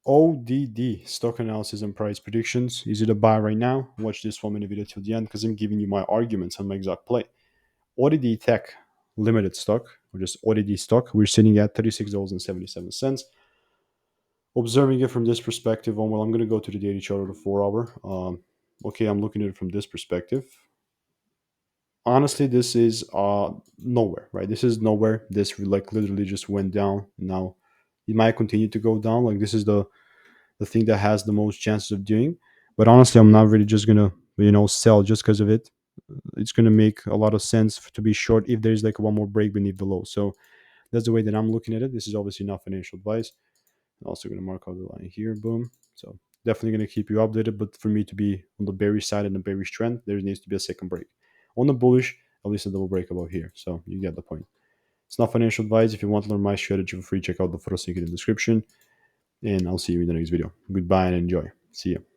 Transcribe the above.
ODD, stock analysis and price predictions. Is it a buy right now? Watch this 1 minute video till the end because I'm giving you my arguments on my exact play. Oddity Tech limited stock, or just Oddity stock, we're sitting at $36.77. Observing it from this perspective, well, I'm going to go to the daily chart or the 4 hour. Okay, I'm looking at it from this perspective. Honestly, this is nowhere, right? This is nowhere. This like literally just went down. Now it might continue to go down. Like this is the thing that has the most chances of doing. But honestly, I'm not really just gonna sell just because of it. It's gonna make a lot of sense to be short if there's like one more break beneath the low. So that's the way that I'm looking at it. This is obviously not financial advice. I'm also gonna mark out the line here. Boom. So definitely gonna keep you updated. But for me to be on the bearish side and the bearish trend, there needs to be a second break. On the bullish, at least a double break about here. So you get the point. It's not financial advice. If you want to learn my strategy for free, check out the first link in the description. And I'll see you in the next video. Goodbye and enjoy. See you.